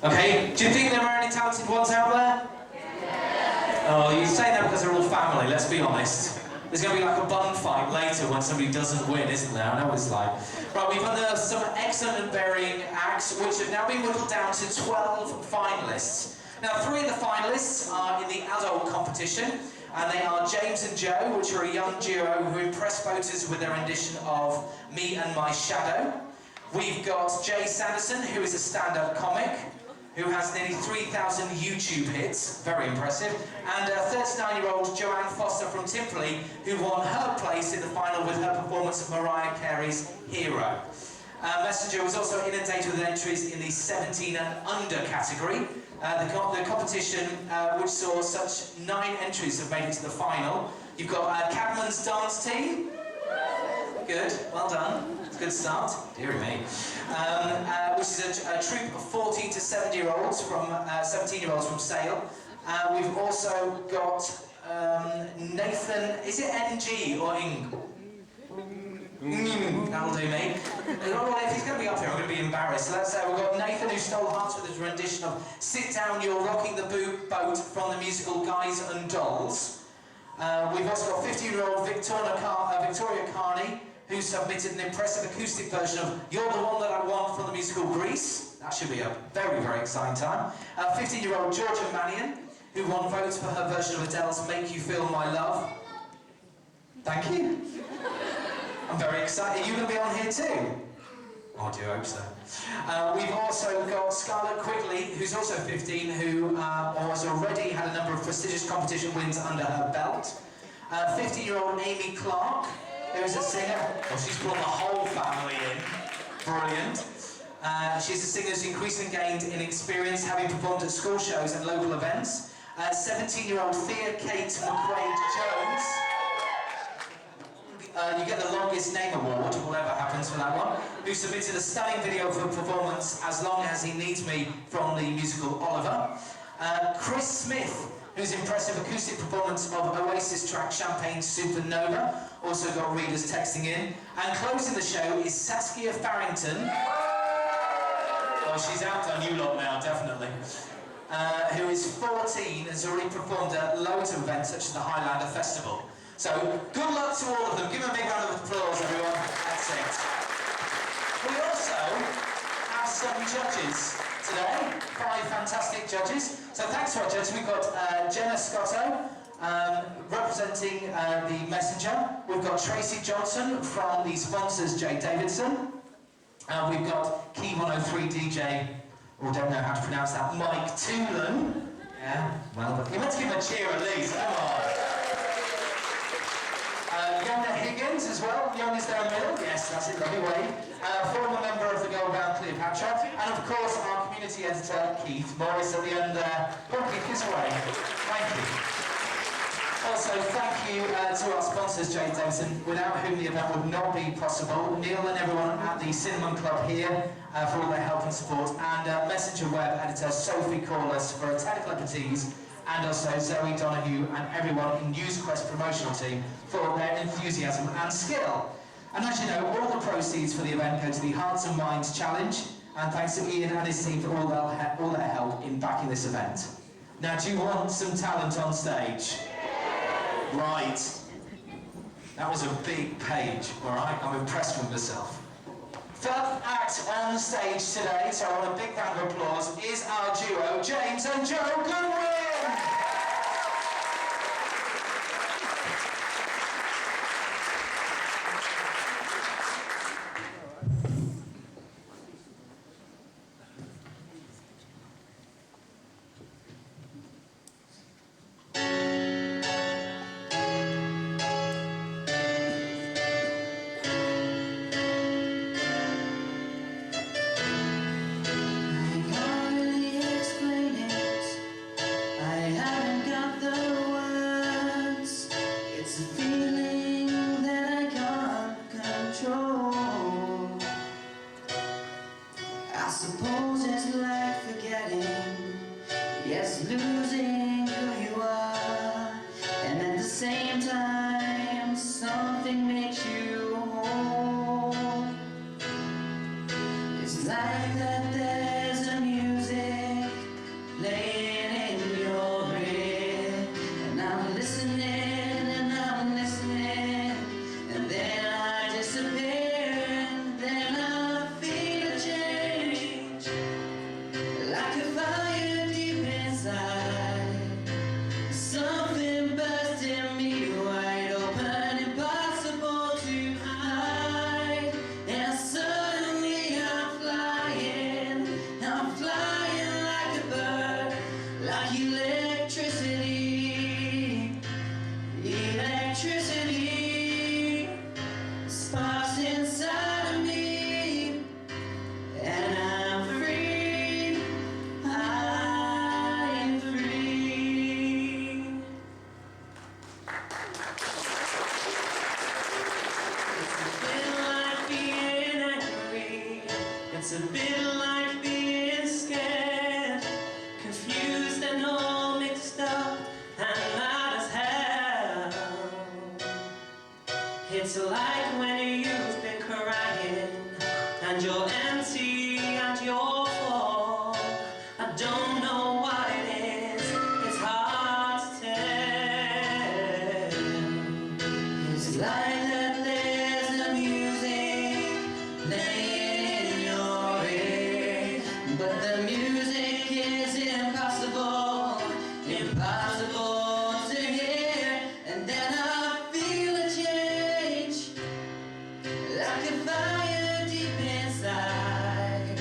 Okay, do you think there are any talented ones out there? Yeah. Oh, you say that because they're all family, let's be honest. There's going to be like a bun fight later when somebody doesn't win, isn't there? I know what it's like. Right, we've unearthed some excellent and varying acts, which have now been whittled down to 12 finalists. Now, 3 of the finalists are in the adult competition, and they are James and Joe, which are a young duo who impress voters with their rendition of Me and My Shadow. We've got Jay Sanderson, who is a stand-up comic, who has nearly 3,000 YouTube hits, very impressive, and 39-year-old Joanne Foster from Timperley, who won her place in the final with her performance of Mariah Carey's Hero. Messenger was also inundated with entries in the 17 and under category. The competition, which saw such 9 entries, have made it to the final. You've got Cadman's Dance Team. Good, well done. It's a good start. Dear me. Which is a troupe of 14 to 17-year-olds from 17-year-olds from Sale. We've also got Nathan. Is it NG or Ing? That'll do me. If he's going to be up here, I'm going to be embarrassed. So let's we've got Nathan, who stole hearts with his rendition of Sit Down, You're Rocking the Boat from the musical Guys and Dolls. We've also got 15-year-old Victoria Carney, who submitted an impressive acoustic version of You're the One That I Want from the musical Grease. That should be a very, very exciting time. 15-year-old Georgia Mannion, who won votes for her version of Adele's Make You Feel My Love. Thank you. I'm very excited. Are you going to be on here too? Oh, I do hope so. We've also got Scarlett Quigley, who's also 15, who has already had a number of prestigious competition wins under her belt. 15-year-old Amy Clark, who's a singer. Oh, she's brought the whole family in. Brilliant. She's a singer who's increasingly gained in experience, having performed at school shows and local events. 17-year-old Thea Kate McQuaid-Jones. You get the longest name award, whatever happens for that one, who submitted a stunning video for performance As Long As He Needs Me from the musical Oliver. Chris Smith, whose impressive acoustic performance of Oasis track Champagne Supernova also got readers texting in. And closing the show is Saskia Farrington. Oh, she's outdone you lot now, definitely. Who is 14, has already performed at loads of events such as the Highlander Festival. So, good luck to all of them. Give them a big round of applause, everyone. That's it. We also have some judges today. 5 fantastic judges. So thanks to our judges. We've got Jenna Scotto representing the Messenger. We've got Tracy Johnson from the sponsors Jay Davidson. We've got Key 103 DJ, or don't know how to pronounce that, Mike Toolan. Yeah, well, but you meant to give him a cheer at least. Come on. Yonda Higgins as well. Yonda's down the middle. Yes, that's it. Lovely way. Former member of the Gold Bound Cleopatra, and of course our community editor Keith Morris at the end there. Go on, Keith, kiss away. Thank you. Also, thank you to our sponsors, Jay Davidson, without whom the event would not be possible. Neil and everyone at the Cinnamon Club here for all their help and support, and Messenger Web editor Sophie Corliss for her technical expertise, and also Zoe Donahue and everyone in NewsQuest promotional team for their enthusiasm and skill. And as you know, all the proceeds for the event go to the Hearts and Minds Challenge, and thanks to Ian and his team for all their help in backing this event. Now, do you want some talent on stage? Right. That was a big page, all right? I'm impressed with myself. First act on stage today, so I want a big round of applause, is our duo, James and Joe Goodwin! Losing who you are, and at the same time something makes you whole. It's like that there's a music a bit like being scared, confused and all mixed up and mad as hell. It's like when you've been crying and you're empty and you're full. I don't know what it is, it's hard to tell. It's like that there's no music playing in your ear, but the music is impossible, impossible to hear. And then I feel a change, like a fire deep inside.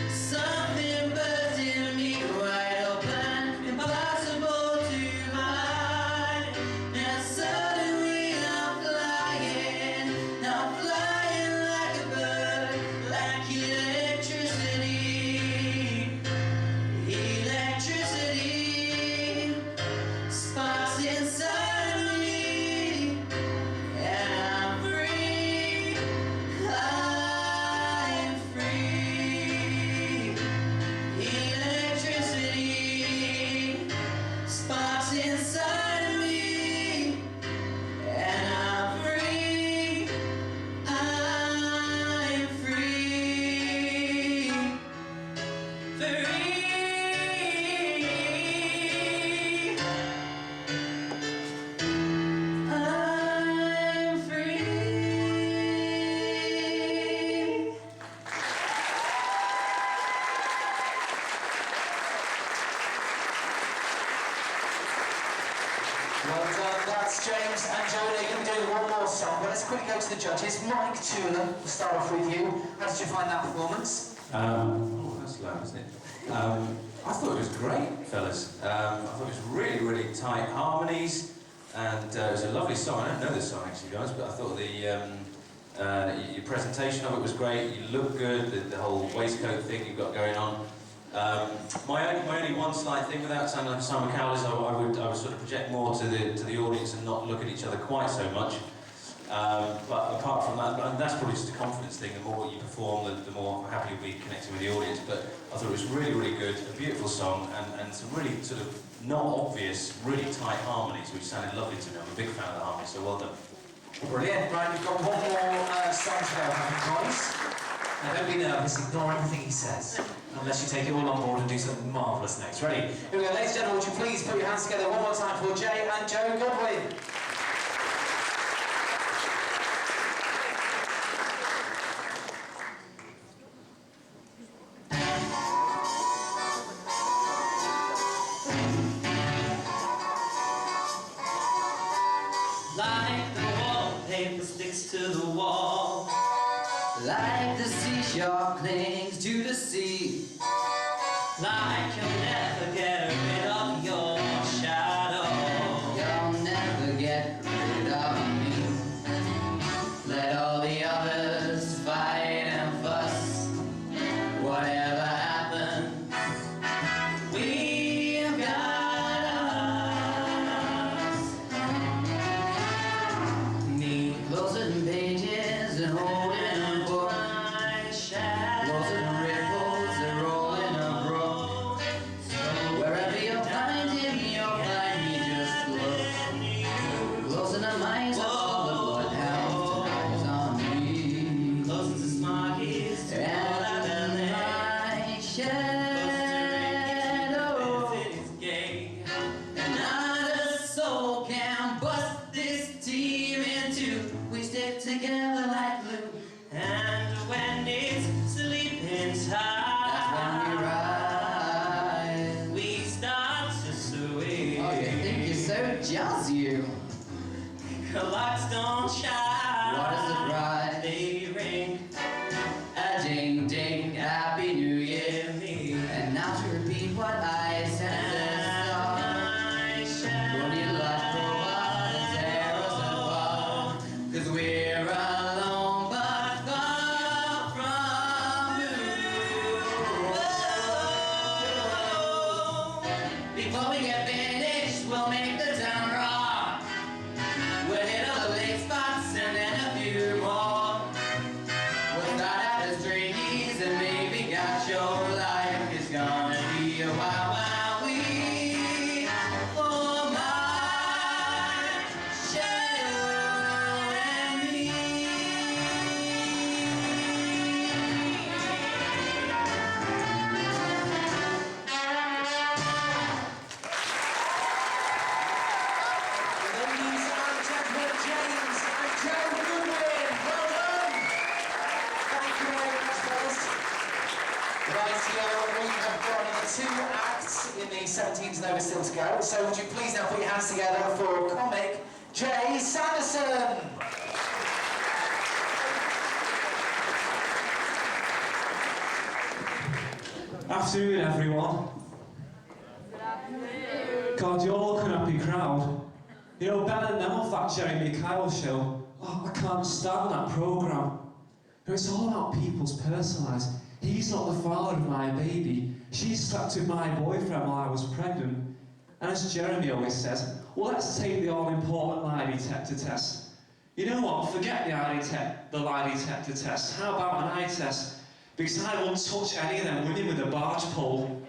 Something bursts in me wide open, impossible to hide. And suddenly I'm flying like a bird, like electricity. Electricity sparks inside of me, and I'm free. I'm free. Electricity sparks inside of me, and I'm free. I'm free. Free. I'm free. Well done, that's James and Joe. You're going to be doing one more song, but let's quickly go to the judges. Mike Tula, we'll start off with you. How did you find that performance? Oh, that's low, isn't it? I thought it was great, fellas. I thought it was really, really tight harmonies, and it was a lovely song. I don't know this song actually, guys, but I thought your presentation of it was great. You look good. The whole waistcoat thing you've got going on. My only one slight thing, without sounding like Simon Cowell, is I would sort of project more to the audience and not look at each other quite so much. But apart from that, and that's probably just a confidence thing. The more you perform, the more happy you'll be connecting with the audience. But I thought it was really, really good, a beautiful song, and some really sort of not obvious, really tight harmonies, which sounded lovely to me. I'm a big fan of the harmonies, so well done. Brilliant. Right, we've got one more song to go, guys. Now don't be nervous, ignore everything he says. Unless you take it all on board and do something marvellous next. Ready? Here we go. Ladies and gentlemen, would you please put your hands together one more time for Jay and Joe Godwin. Like the wallpaper sticks to the wall, Like the seashore clings to the sea. like you'll never get rid of your shadow. You'll never get rid of me. Let all the others fight and fuss. Whatever happens, we've got us. Me closing pages and holding a book. Closing ripples and rolling a brook. Wherever you'll find him, you'll find me. Just look. Closing the minds of all the bloodhounds tonight on me. Closing to Smarties, And my shadow, it's gay. and not a soul can bust this team in two. We stick together like glue. And when it's sleeping That's when we time, rise. we start to swing. Oh, you think you're so jealous, you? Clocks don't chime. What is it, right? They ring. A ding ding, Happy New Year. Me. And now to repeat what I said at the start. Don't need a lot for us, tear us apart. 'Cause we're alive. 17's Nova still to go. So would you please now put your hands together for comic Jay Sanderson? Afternoon, everyone. God, you're all looking happy crowd. You know, better than them off that Jeremy Kyle show. Oh, I can't stand that programme. You know, it's all about people's personal lives. He's not the father of my baby. She slept with my boyfriend while I was pregnant. And as Jeremy always says, well, let's take the all-important lie detector test. You know what? Forget the lie detector test. How about an eye test? Because I won't touch any of them women with a barge pole.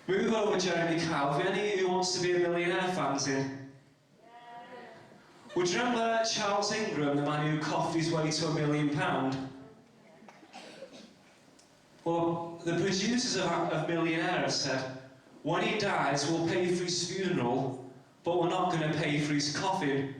Move over, Jeremy Kyle. Have any Who Wants to Be a Millionaire fans in? Would you remember Charles Ingram, the man who coughed his way to £1 million? Well, the producers of Millionaire have said, when he dies, we'll pay for his funeral, but we're not going to pay for his coffin.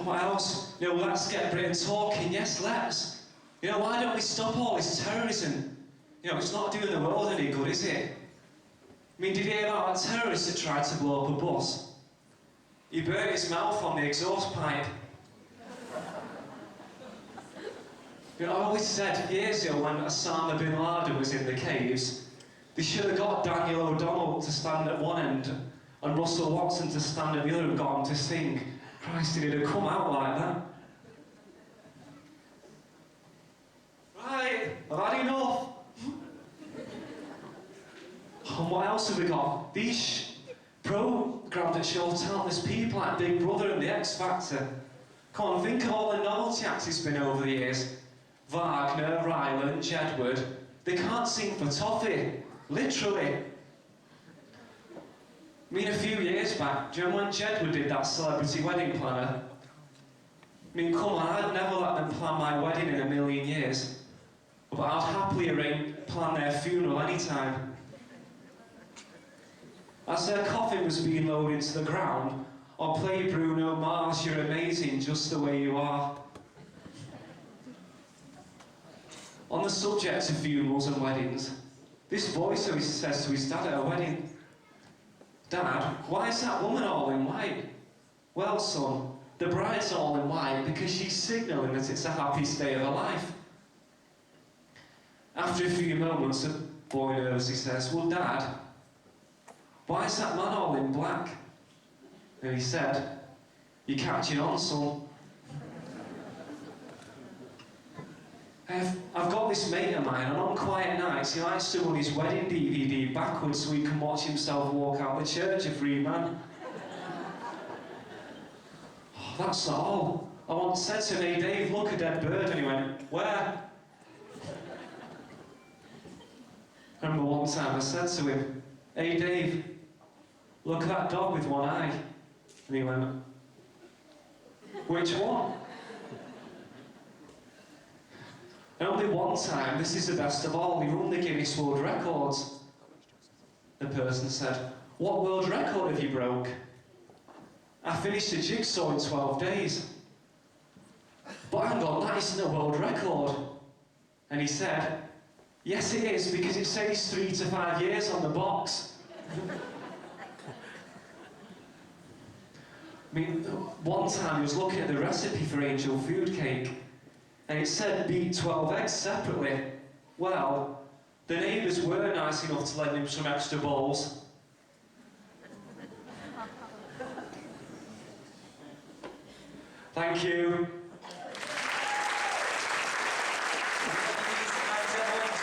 What else? You know, let's get Britain talking. Yes, let's. You know, why don't we stop all this terrorism? You know, it's not doing the world any good, is it? I mean, did you hear about that terrorist that tried to blow up a bus? He burnt his mouth on the exhaust pipe. You know, I always said years ago when Osama bin Laden was in the caves, they should have got Daniel O'Donnell to stand at one end and Russell Watson to stand at the other and got him to sing. Christ, did it have come out like that? Right, I've had enough. And what else have we got? These programmes that show talentless people like Big Brother and The X Factor. Come on, think of all the novelty acts it's been over the years. Wagner, Ryland, Jedward. They can't sing for toffee. Literally. I mean, a few years back, do you remember when Jedward did that celebrity wedding planner? I mean, come on, I'd never let them plan my wedding in a million years. But I'd happily plan their funeral anytime. As their coffin was being lowered into the ground, I'll play Bruno Mars, You're Amazing, Just the Way You Are. On the subject of funerals and weddings, this boy says to his dad at a wedding, Dad, why is that woman all in white? Well, son, the bride's all in white because she's signalling that it's the happiest day of her life. After a few moments, the boy nervously says, well, Dad, why is that man all in black? And he said, you're catching on, son. I've got this mate of mine, and on quiet nights, he likes to run his wedding DVD backwards so he can watch himself walk out the church a free man. Oh, that's not all. I once said to him, hey Dave, look, a dead bird, and he went, where? I remember one time I said to him, hey Dave, look at that dog with one eye. And he went, which one? And only one time, this is the best of all, he won the Guinness World Records. The person said, what world record have you broke? I finished a jigsaw in 12 days. But hang on, that isn't a world record. And he said, yes it is, because it says 3 to 5 years on the box. I mean, one time he was looking at the recipe for angel food cake, and it said beat 12 eggs separately. Well, the neighbours were nice enough to lend him some extra bowls. Thank you.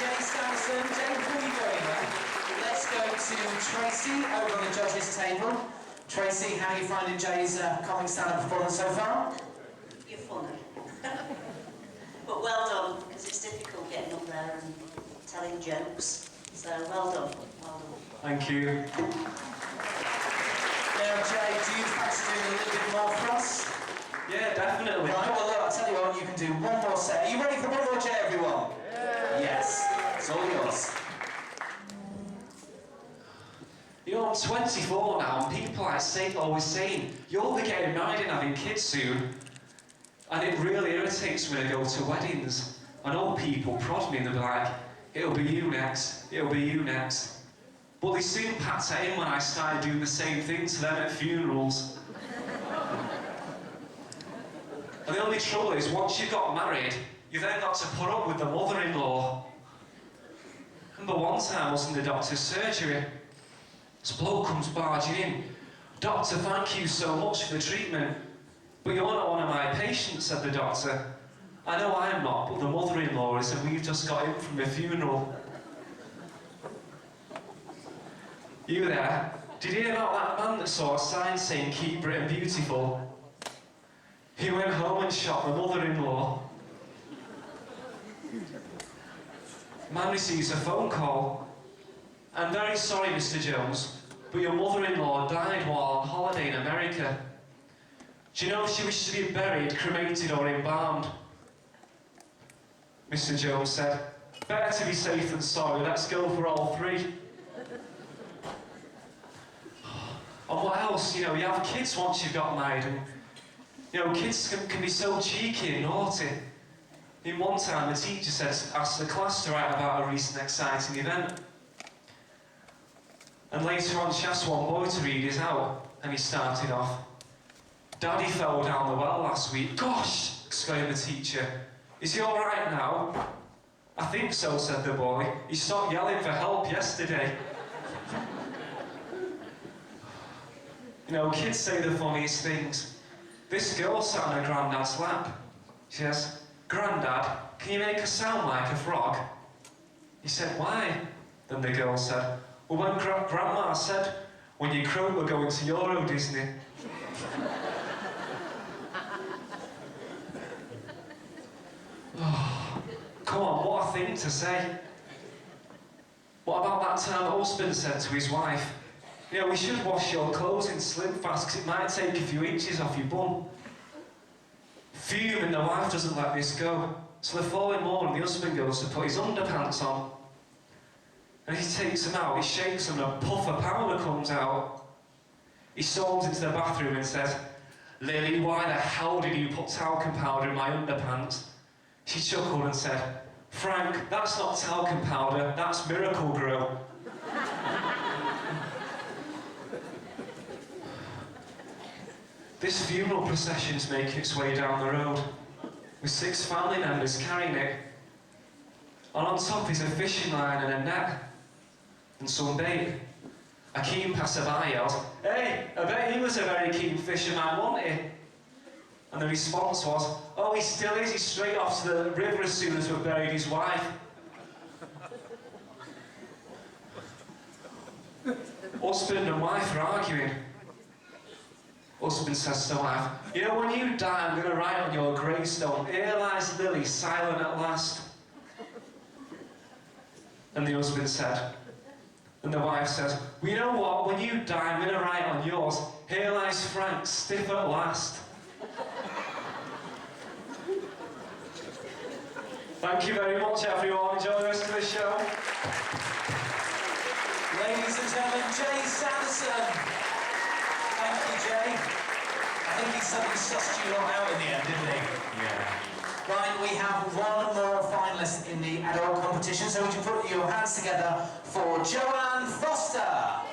Jay Sanderson. Jay, before you go anywhere, let's go to Tracy over on the judges' table. Tracy, how are you finding Jay's comic stand-up performance so far? You're funny. But well done, because it's difficult getting up there and telling jokes. So well done, well done. Thank you. Now, Jay, do you fancy doing a little bit more for us? Yeah, definitely. Right, well, look, I'll tell you what, you can do one more set. Are you ready for one more, Jay, everyone? Yeah. Yes. It's all yours. You know, I'm 24 now, and people always saying, you'll be getting married and having kids soon. And it really irritates me to go to weddings. And old people prod me and they'll be like, it'll be you next, it'll be you next. But they soon packed it in when I started doing the same thing to them at funerals. And the only trouble is, once you've got married, you've then got to put up with the mother-in-law. Remember one time I was in the doctor's surgery. This bloke comes barging in. Doctor, thank you so much for the treatment. But you're not one of my patients, said the doctor. I know I'm not, but the mother-in-law is, and we've just got in from the funeral. You there? Did you hear about that man that saw a sign saying, "Keep Britain Beautiful"? He went home and shot the mother-in-law. Man receives a phone call. I'm very sorry, Mr. Jones, but your mother-in-law died while on holiday in America. Do you know if she wished to be buried, cremated, or embalmed? Mr. Jones said, better to be safe than sorry, let's go for all three. And what else? You know, you have kids once you've got married, and you know, kids can be so cheeky and naughty. In one time, the teacher asked the class to write about a recent exciting event. And later on, she asked one boy to read his out, and he started off. Daddy fell down the well last week. Gosh! Exclaimed the teacher. Is he all right now? I think so, said the boy. He stopped yelling for help yesterday. You know, kids say the funniest things. This girl sat on her granddad's lap. She says, Grandad, can you make a sound like a frog? He said, why? Then the girl said, well, when Grandma said, when you croak, we're going to Euro Disney. Oh, come on, what a thing to say. What about that time the husband said to his wife, you know, we should wash your clothes in Slim Fast because it might take a few inches off your bum. Fuming, the wife doesn't let this go. So the following morning, the husband goes to put his underpants on. And he takes them out, he shakes them, and a puff of powder comes out. He storms into the bathroom and says, Lily, why the hell did you put talcum powder in my underpants? She chuckled and said, Frank, that's not talcum powder, that's Miracle Grow. This funeral procession's making its way down the road, with 6 family members carrying it. And on top is a fishing line and a net, and some bait. A keen passerby yelled, hey, I bet he was a very keen fisherman, wasn't he? And the response was, oh, he still is, he's straight off to the river as soon as we've buried his wife. Husband and wife are arguing. Husband says to wife, you know, when you die, I'm going to write on your gravestone, here lies Lily, silent at last. And the husband said, and the wife says, well, you know what, when you die, I'm going to write on yours, here lies Frank, stiff at last. Thank you very much, everyone. Enjoy the rest of the show. Ladies and gentlemen, Jay Sanderson. Thank you, Jay. I think he suddenly sussed you lot out in the end, didn't he? Yeah. Right, we have one more finalist in the adult competition, so would you put your hands together for Joanne Foster?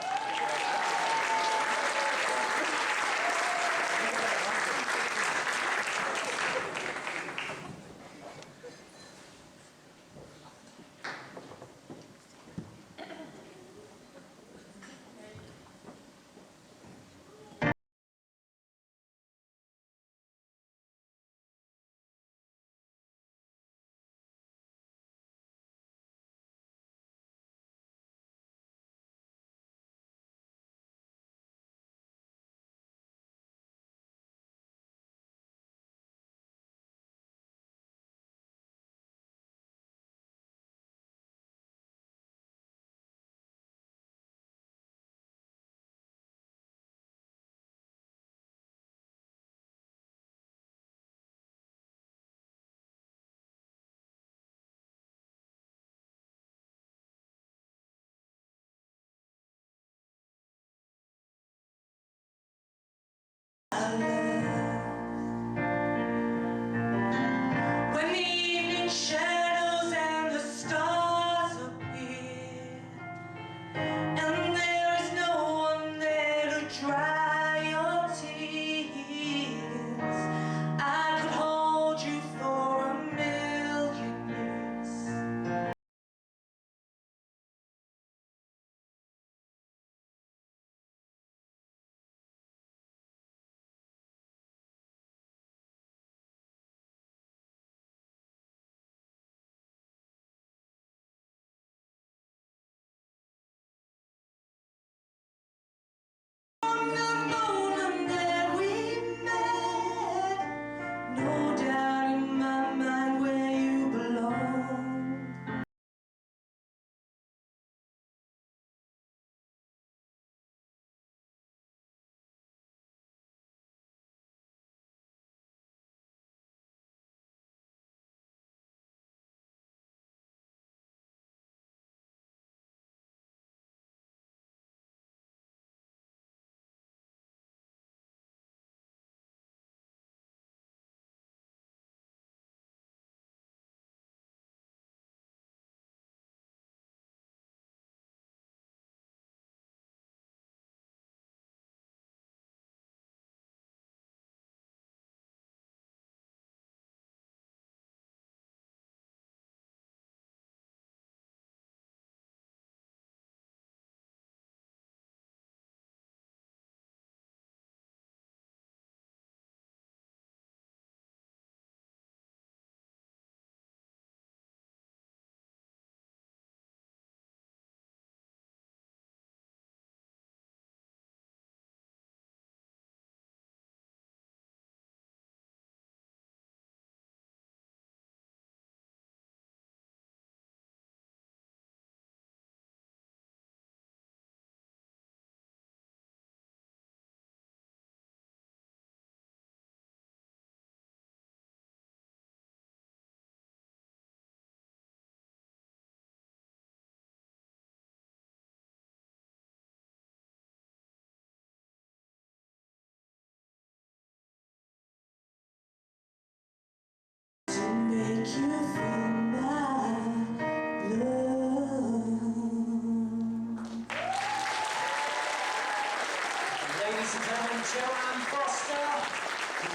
and gentlemen, Joanne Foster.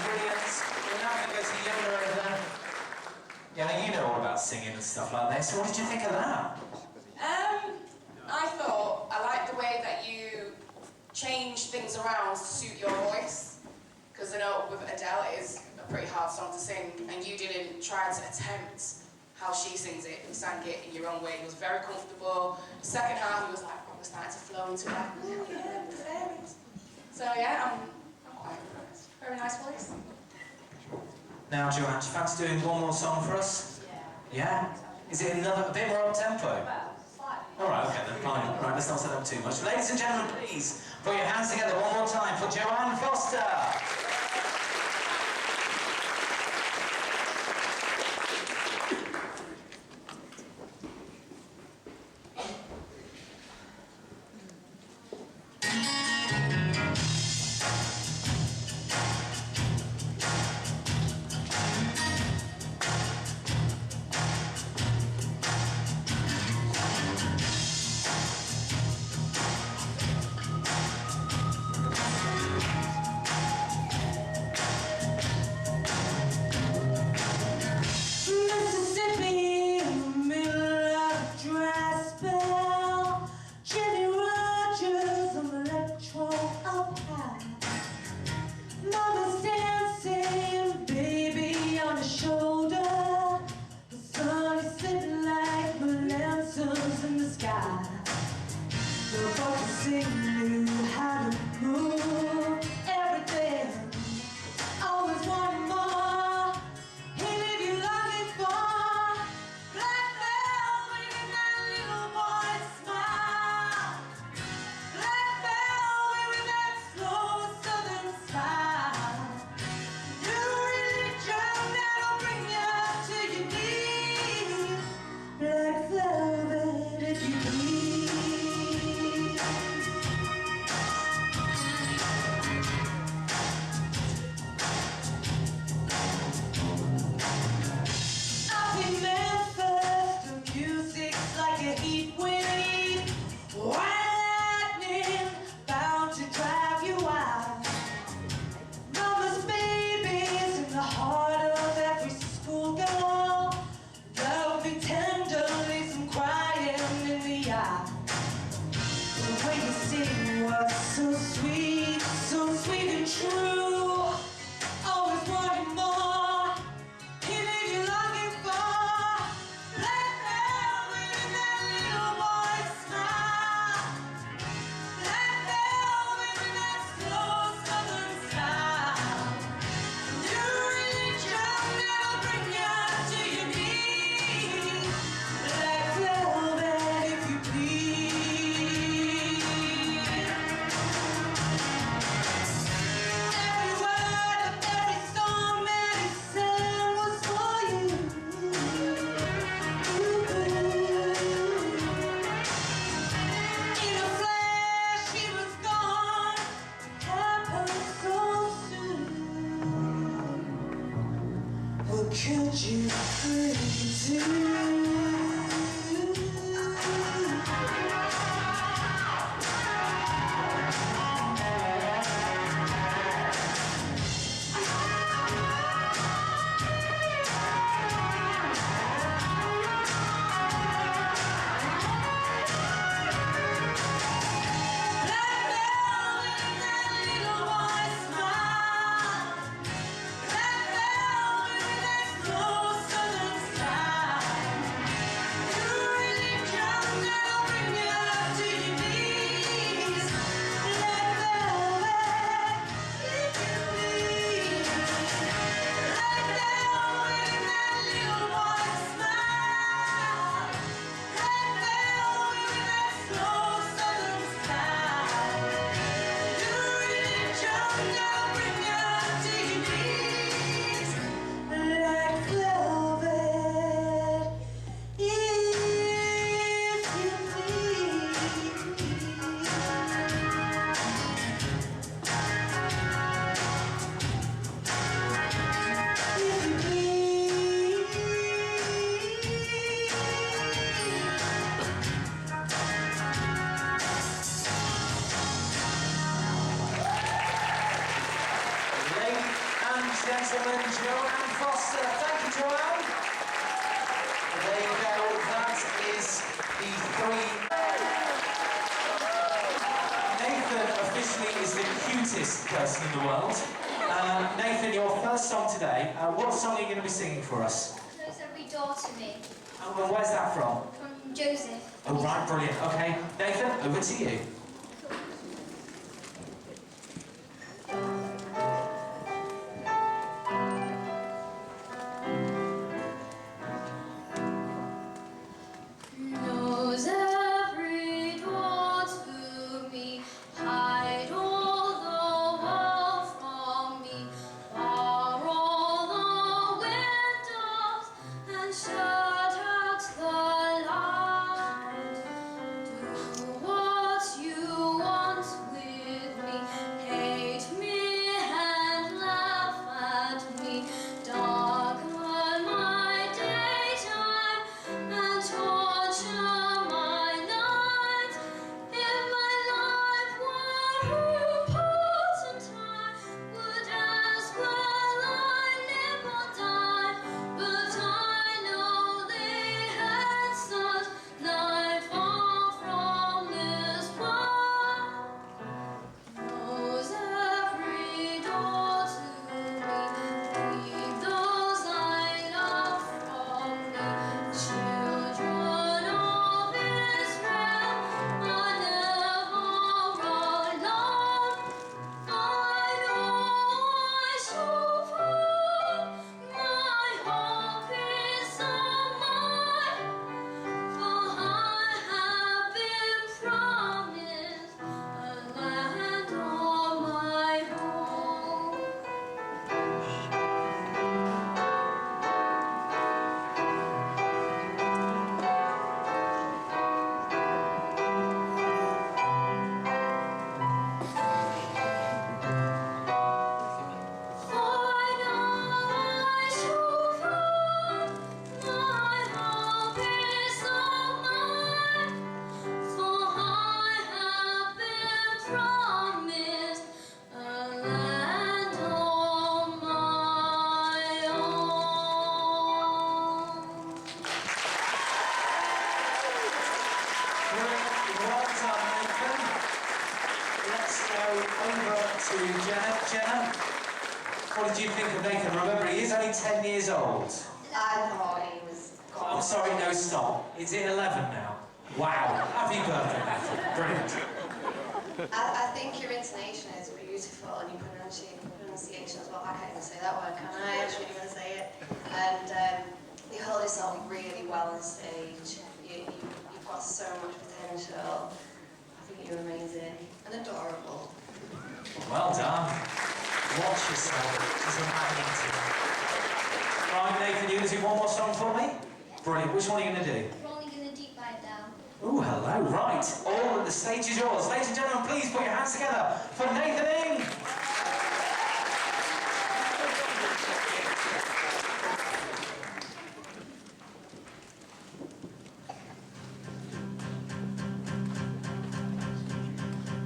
Brilliant. We're now going to go to the younger over there. Yeah, you know all about singing and stuff like this. What did you think of that? I thought I liked the way that you changed things around to suit your voice. Because I know with Adele it is a pretty hard song to sing, and you didn't try to attempt how she sings it. You sang it in your own way. It was very comfortable. The second half, it was like, oh, we're starting to flow into it. Like, oh yeah, the fairies. So yeah, I'm quite impressed. Very nice voice. Now, Joanne, do you fancy doing one more song for us? Yeah? Is it a bit more up-tempo? Well, slightly. All right, okay, then fine. Right, let's not set up too much. Ladies and gentlemen, please put your hands together one more time for Joanne Foster. gentlemen, Joanne Foster. Thank you, Joanne. There you go. That is the three. Nathan officially is the cutest person in the world. Nathan, your first song today. What song are you going to be singing for us? Knows every door to me. Oh, and where's that from? From Joseph. Oh, right, brilliant. Okay, Nathan, over to you. Knows every door to me. Hide all the world from me. Bar all the windows and shut out the light. Do what you want with me. Hate me and laugh at me. Darken my daytime and torture my night. If my life were important, I would as well live or die. But I know they had such life far from this world. Knows every door to me. Leave those I love from me. Children of Israel are never alone. I know I shall find my hope is of mine. For I have been promised a land of my home. For I know I shall find my hope is of mine. For I have been promised a land of my own. Well done, Nathan. Let's go over to Jenna. Jenna, what did you think of Nathan? Remember, he is only 10 years old. I thought he was I'm sorry, no, stop. Is it 11 now? Wow. Happy birthday, Nathan. Brilliant. I think your intonation is beautiful and your pronunciation as well. I can't even say that word, can I? I shouldn't even say it. And you hold yourself really well on stage. You've got so much potential. I think you're amazing and adorable. Well done. Watch yourself. She's a magnet. Right, Nathan, you going to do one more song for me? Brilliant. Which one are you going to do? Rolling in the deep dive down. Oh, hello. Right. All the stage is yours. Ladies and gentlemen, please put your hands together for Nathan Ing.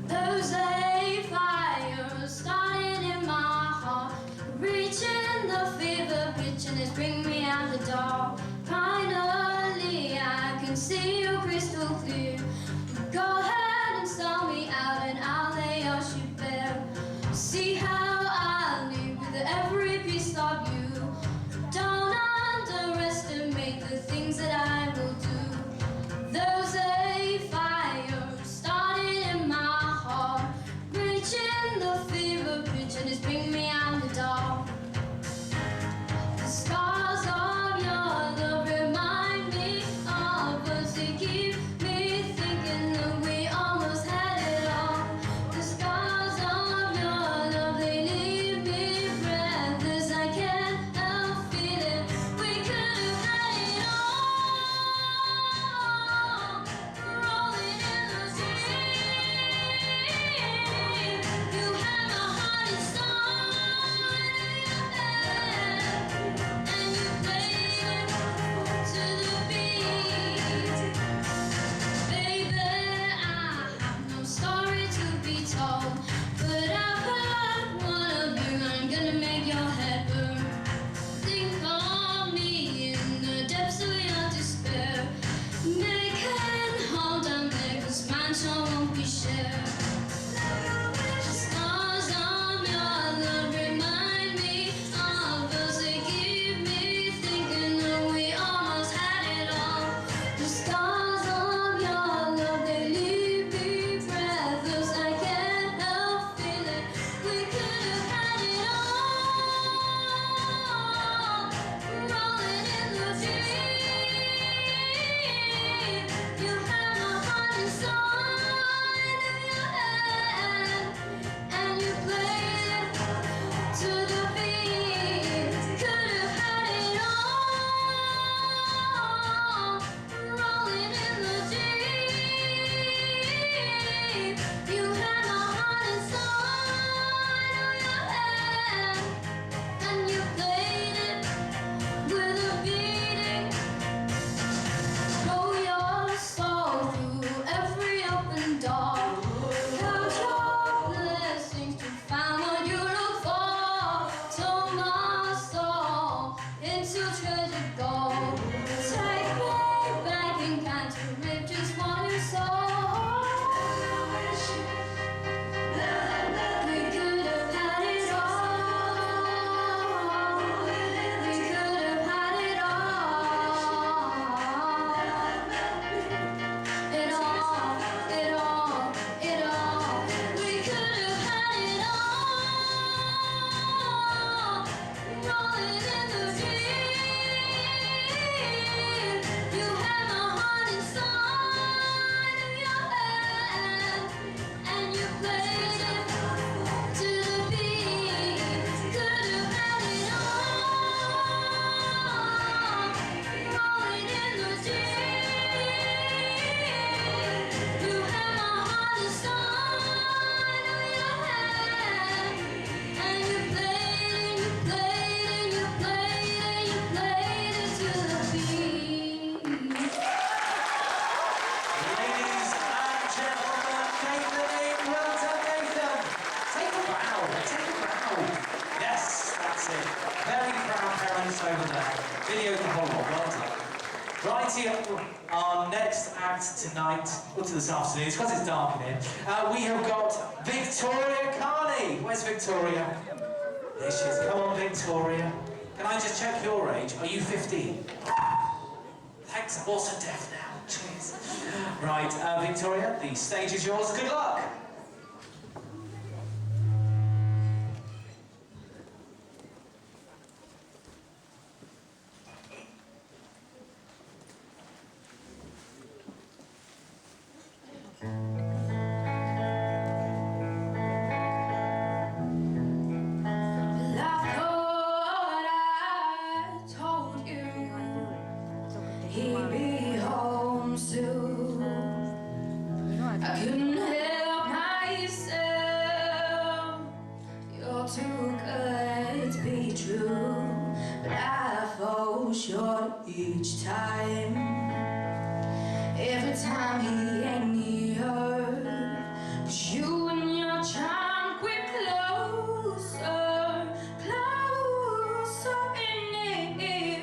There's a fire starting in my heart, reaching the fever pitch and it's bringing me out the dark. Finally, I can see you crystal clear. Go ahead and sell me out and I'll lay your ship bare. videoed the whole lot, well done. Right here, our next act tonight, or to this afternoon, it's because it's dark in here, we have got Victoria Carney. Where's Victoria? There she is. Come on, Victoria. Can I just check your age? Are you 15? Thanks, I'm also deaf now. Cheers. Right, Victoria, the stage is yours. Good luck. I couldn't help myself. You're too good to be true, but I fall short each time. Every time he ain't near, 'cause you and your charm quit closer, closer in near,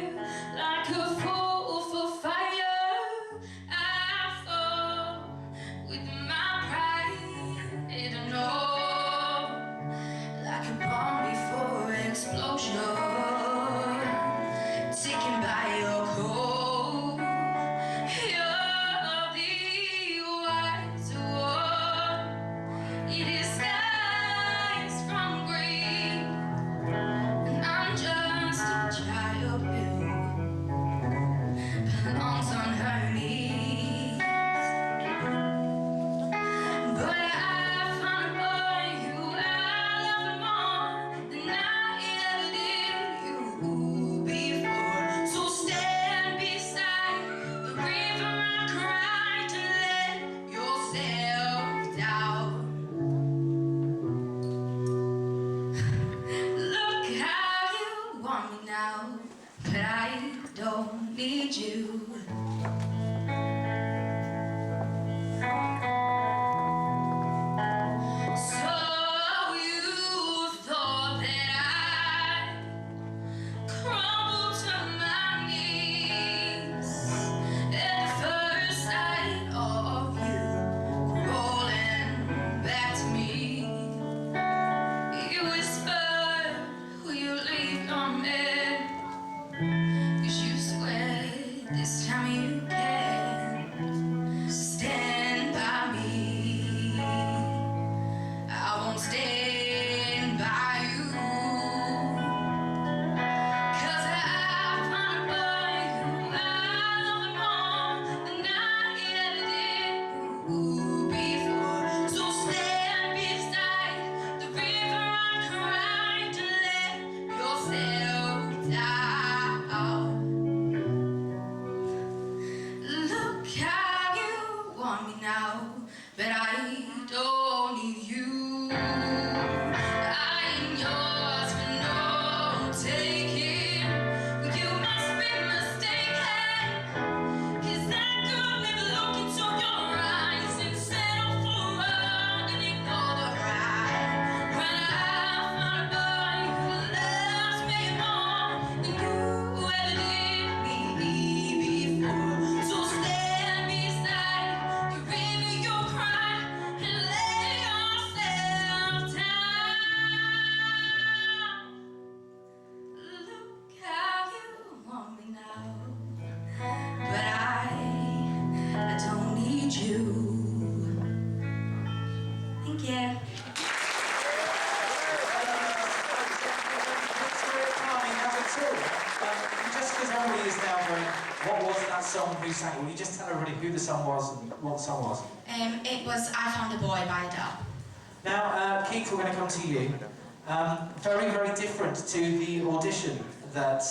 like a fool for fire. I fall with my pride, and know, like a bomb before explosion, ticking by your cold. You're the wise one. It is skies from green, and I'm just a child who belongs on her knees. But I found a boy who I love more than I ever did you before. So stand beside the river I cried to let yourself down. Look how you want me now, but I don't need you. So you thought that I'd crumble to my knees at the first sight of you rolling back to me. You whispered, will you leave your man? 'Cause you swear this time you can stand by me. I won't stand by you, 'cause I found a boy who I love more than I ever did you before. So stand beside the river I cried to let yourself down. Look how you want me now, but I don't need you. I am yours for no taking. You must be mistaken, 'cause I could never look into your eyes and settle for wrong and ignore the right. When I found a boy who loves me more than you ever did me before. So stand beside the river you cry and lay yourself down. Look how you want me now, but I don't need you. Thank you. Victoria Carney, now Victoria, just because everybody is now going, what was that song, who sang it? Will you just tell everybody who the song was and what the song was? It was I Found a Boy by Adele. Now, Keith, we're going to come to you. Very, very different to the audition that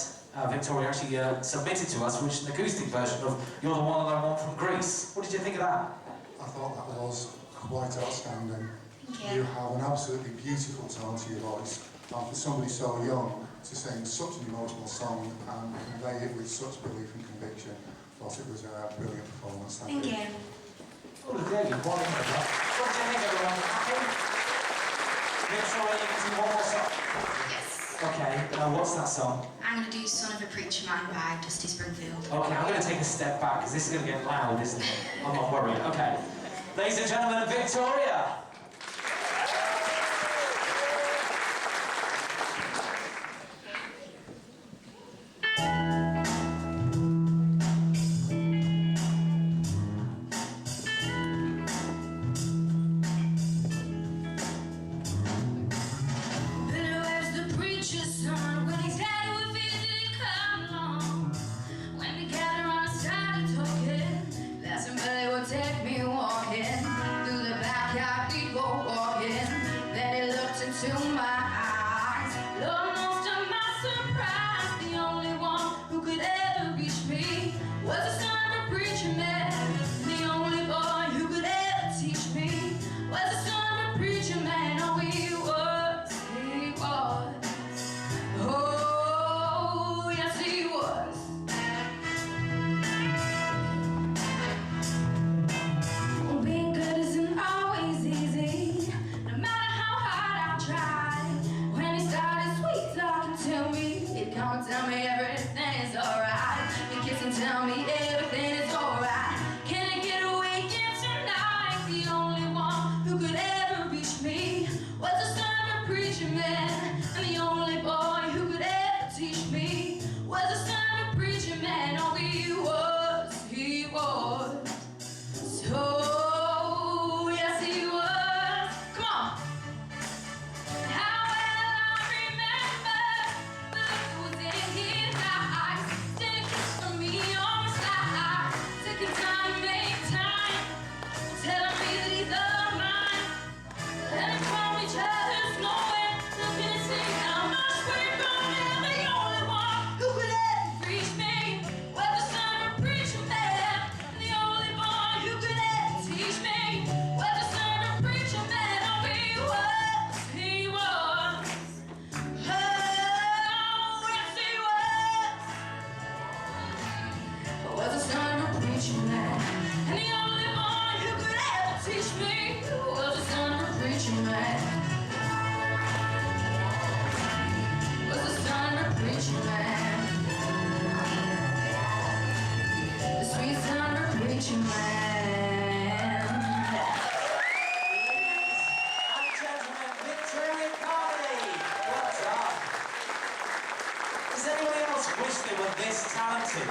Victoria actually submitted to us, which is an acoustic version of You're the One That I Want from Greece. What did you think of that? I thought that was quite outstanding. Thank You have an absolutely beautiful tone to your voice, and for somebody so young to sing such an emotional song and convey it with such belief and conviction, I thought it was a brilliant performance. Thank you. Oh, there you go. What did you think, everyone? Happy? Victoria, you can do one more song. Yes. Okay, what's that song? I I'm going to do Son of a Preacher Man by Dusty Springfield. Okay, I'm going to take a step back because this is going to get loud, isn't it? I'm not worried. Okay. Ladies and gentlemen, Victoria. Take me walking through the backyard, we go walking. Then he looked into my eyes. Lord knows to my surprise, the only one who could ever reach me was the son of a preacher man. The only boy who could ever teach me was the son of a preacher man. Oh, he was, he was. Oh, yes, he was. Being good isn't always easy, no matter how hard I try. When he started sweet talking to me, he'd come and tell me everything is alright. He'd kiss and tell me everything is alright. Can I get a weekend tonight? The only one who could ever reach me was the son of a preacher man. And the only boy who could ever teach me was the son of a preacher man. Oh, he was, he was. So yes, he was. Come on. How well I remember the look was in his eyes. Didn't kiss for me on the side. Taking time to make time. Telling me that he's all mine. Letting from each other's knowing. Looking to see how much we're gonna have. The only one who could ever reach me was the son of a preacher man. And the only boy who could ever teach me was the son of a preacher man. Oh, he was, he was. Oh, yes, he was. Was the son of a preacher man. And the only boy who could ever teach me was the son of a preacher man. Was the son of a preacher man. The sweet son of a preacher man. Ladies and gentlemen, Victoria Carney. What's up? Does anybody else wish they were this talented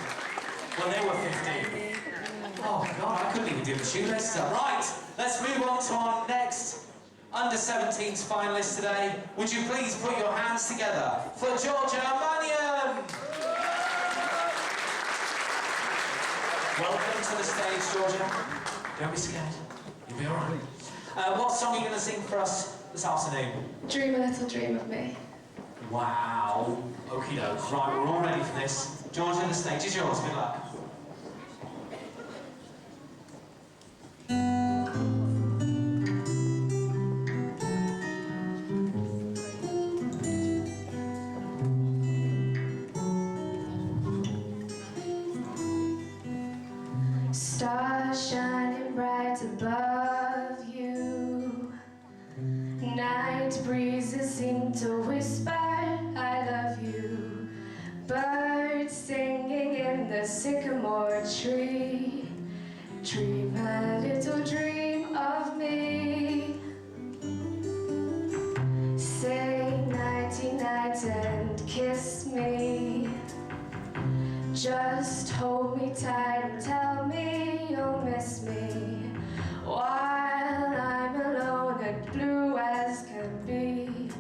when they were 15? Oh God, I couldn't even do the shoelaces up. Right, let's move on to our next under-17s finalist today. Would you please put your hands together for Georgia Mannion? Welcome to the stage, Georgia. Don't be scared. You'll be all right. What song are you going to sing for us this afternoon? Dream a little dream of me. Wow. Okie doke. Right, we're all ready for this. Georgia, the stage is yours. Good luck. Stars shining bright above you. Night breezes seem to whisper, I love you. Birds singing in the sycamore tree. Dream a little dream of me. Say nighty night and kiss me. Just hold me tight and tell me you'll miss me while I'm alone and blue as can be.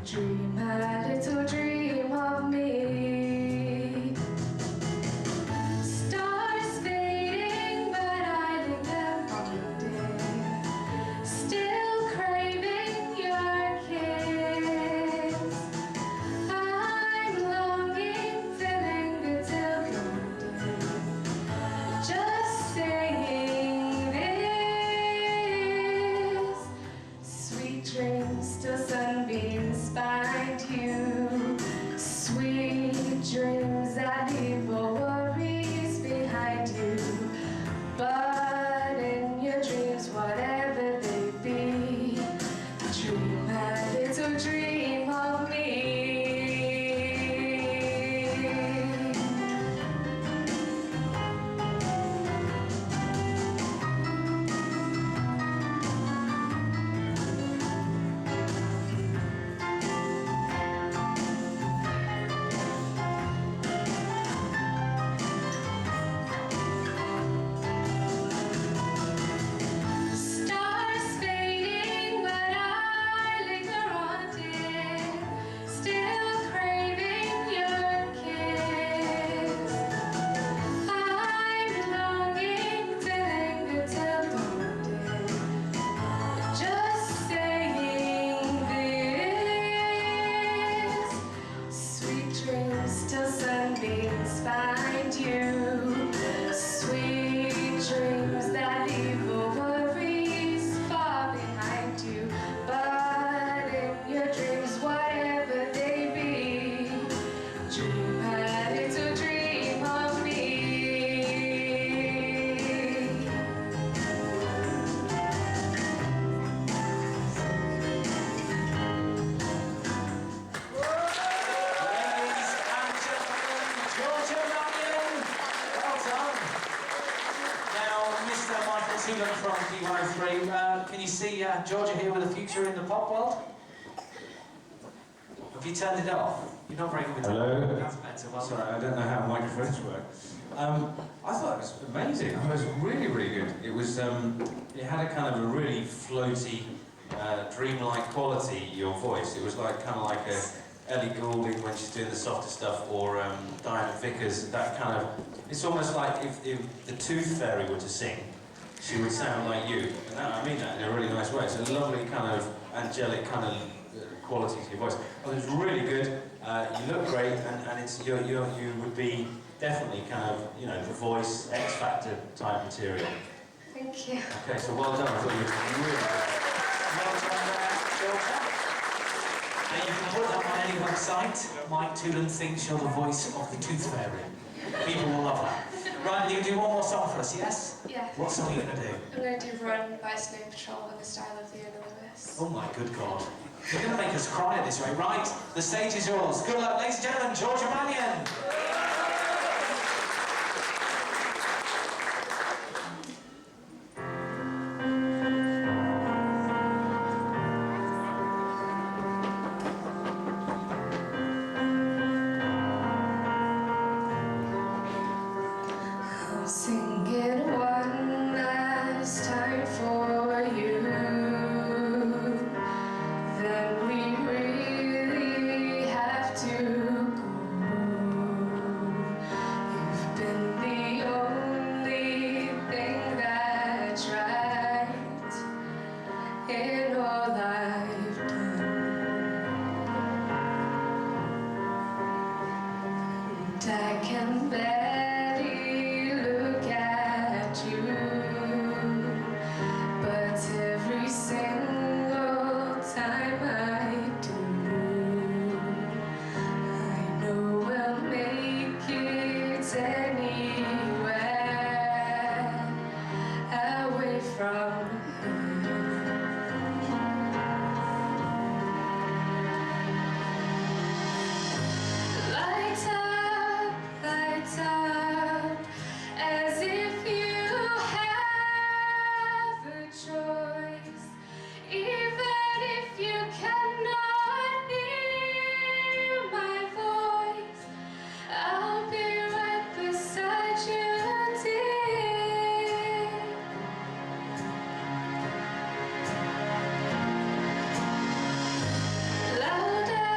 Dream a little dream of me. Stars fading, but I linger on day, still craving your kiss. I'm longing, feeling good till dawn. Just B103. Can you see Georgia here with a future in the pop world? Have you turned it off? You're not very good with it. Hello? That's better. Well, Sorry, I don't know how microphones work. I thought it was amazing. I thought it was really, really good. It was, it had a kind of a really floaty, dreamlike quality, your voice. It was like kind of like a Ellie Goulding when she's doing the softer stuff, or Diana Vickers, that kind of... It's almost like if the Tooth Fairy were to sing, she would sound like you. And that, I mean that in a really nice way. It's a lovely kind of angelic kind of quality to your voice. Well, it was really good. You look great, and it's you would be definitely kind of, you know, the Voice, X Factor type material. Thank you. Okay, so well done. I thought you were really good. well done, Georgia. And you can put that on any website. Mike Toolan thinks you're the voice of the Tooth Fairy. People will love that. Right, you do one more song for us, yes? Yeah. What song are you going to do? I'm going to do Run by Snow Patrol in the style of the Lewis. Oh my good God. You're going to make us cry at this rate. Right, the stage is yours. Good luck, ladies and gentlemen, Georgia Mannion. Singing one last time for you. Then we really have to go. You've been the only thing that's right in all I've done. And I can barely look at you, but every single time I do, I know we'll make it anywhere away from her. Light up, as if you have a choice, even if you cannot hear my voice. I'll be right beside you, dear. Louder,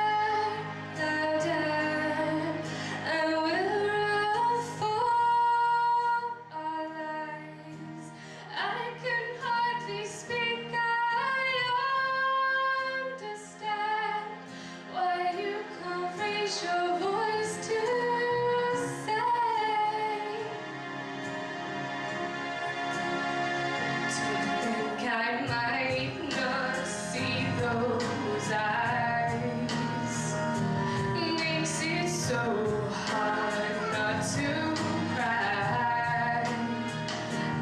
louder, and we'll run for our lives. I can hardly speak, I understand why you can't raise your voice to say. To think I might not see those eyes makes it so hard not to cry.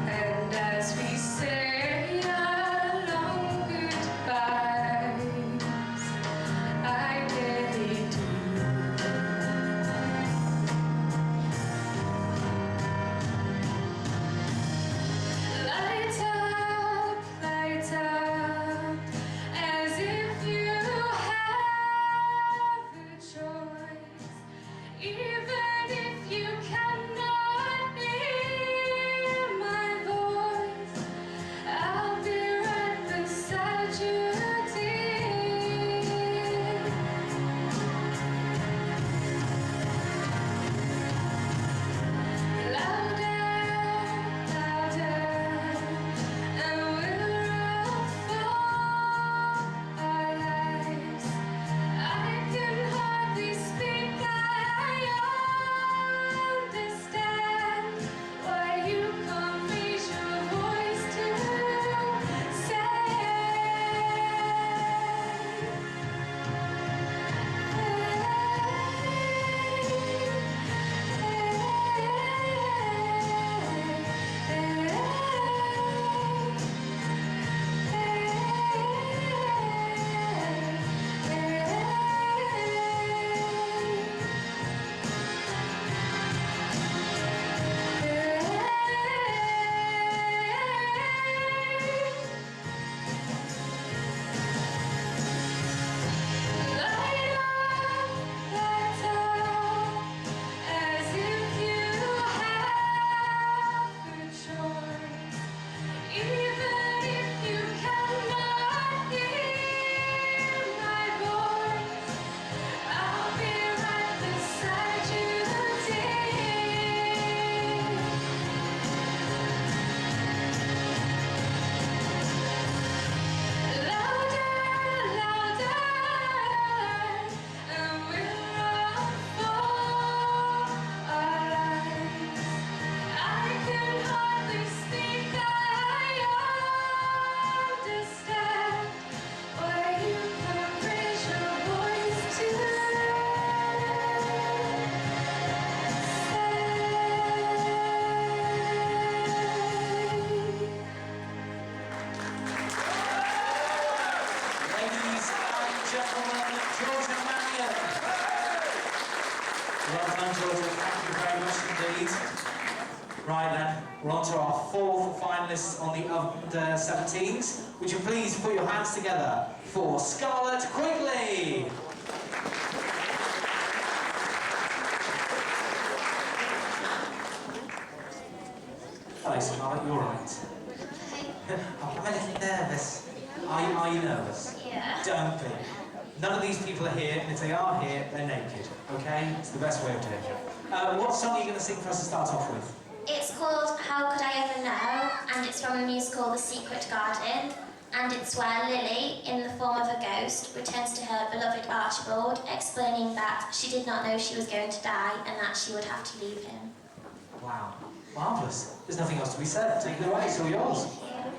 And as we say our long goodbyes, I really do Well done, Georgia. Thank you very much indeed. Right then, we're on to our fourth finalists on the under 17s. Would you please put your hands together for Scarlett Quigley? Hello, Scarlett, you alright? I'm a little nervous. Are you nervous? Yeah. Don't be. None of these people are here, and if they are here, they're naked, okay? It's the best way of doing it. What song are you going to sing for us to start off with? It's called How Could I Ever Know, and it's from a musical The Secret Garden, and it's where Lily, in the form of a ghost, returns to her beloved Archibald, explaining that she did not know she was going to die and that she would have to leave him. Wow. Marvellous. There's nothing else to be said. Take it away, it's all yours. Yeah.